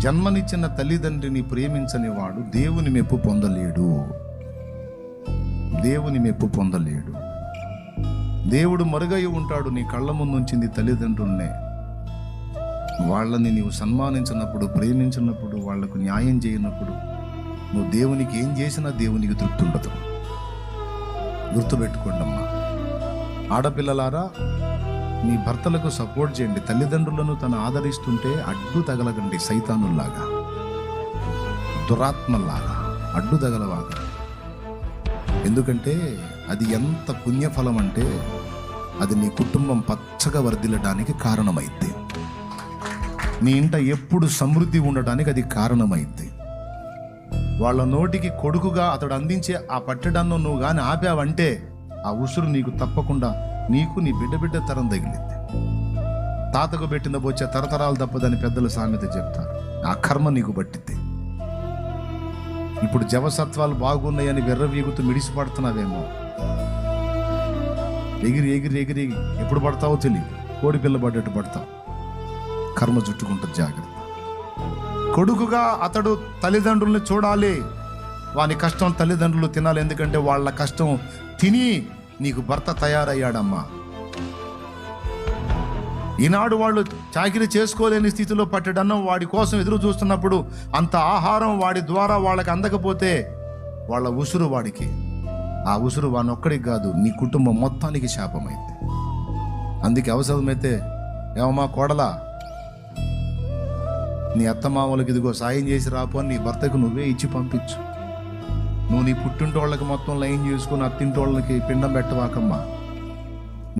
జన్మనిచ్చిన తల్లిదండ్రిని ప్రేమించని వాడు దేవుని మెప్పు పొందలేడు. దేవుని మెప్పు పొందలేడు. దేవుడు మరుగై ఉంటాడు. నీ కళ్ళ ముందు ఉంచింది తల్లిదండ్రులనే. వాళ్ళని నీవు సన్మానించినప్పుడు, ప్రేమించినప్పుడు, వాళ్లకు న్యాయం చేయనప్పుడు నువ్వు దేవునికి ఏం చేసినా దేవునికి తృప్తి ఉండదు. గుర్తుపెట్టుకోండి అమ్మా. ఆడపిల్లలారా, మీ భర్తలకు సపోర్ట్ చేయండి. తల్లిదండ్రులను తను ఆదరిస్తుంటే అడ్డు తగలకండి. సైతానుల్లాగా, దురాత్మల్లాగా అడ్డు తగలవాగా. ఎందుకంటే అది ఎంత పుణ్యఫలం అంటే అది నీ కుటుంబం పచ్చగా వర్ధిల్లడానికి కారణమైంది. నీ ఇంట ఎప్పుడు సమృద్ధి ఉండటానికి అది కారణమైంది. వాళ్ళ నోటికి కొడుకుగా అతడు అందించే ఆ పట్టెడన్ను నువ్వు కానీ ఆపావంటే ఆ ఉసురు నీకు తప్పకుండా, నీకు నీ బిడ్డ తరం తగిలింది. తాతకు పెట్టిన బొచ్చే తరతరాలు తప్పదని పెద్దలు సామెత చెప్తారు. ఆ కర్మ నీకు పట్టింది. ఇప్పుడు జవసత్వాలు బాగున్నాయని వెర్రవీగుతూ మిడిసిపడుతున్నావేమో. ఎగిరి ఎగిరి ఎగిరి ఎప్పుడు పడతావో తెలియదు. కోడి పిల్ల పడ్డట్టు పడతావు. కర్మ చుట్టుకుంటుంది. జాగ్రత్త. కొడుకుగా అతడు తల్లిదండ్రుల్ని చూడాలి. వాని కష్టం తల్లిదండ్రులు తినాలి. ఎందుకంటే వాళ్ళ కష్టం తిని నీకు భర్త తయారయ్యాడమ్మా. ఈనాడు వాళ్ళు చాకిరీ చేసుకోలేని స్థితిలో పట్టడన్నం వాడి కోసం ఎదురు చూస్తున్నప్పుడు అంత ఆహారం వాడి ద్వారా వాళ్ళకి అందకపోతే వాళ్ళ ఉసురు వాడికి, ఆ ఉసురు వానొక్కడికి కాదు, నీ కుటుంబం మొత్తానికి శాపమైంది. అందుకే అవసరమైతే ఏమమ్మా కోడలా, నీ అత్తమామలకి ఇదిగో సాయం చేసి రాపు అని నీ భర్తకు నువ్వే ఇచ్చి పంపించు. నువ్వు నీ పుట్టింటోళ్ళకి మొత్తం లైన్ చేసుకుని అత్తింటోళ్ళకి పిండం పెట్టవాకమ్మా.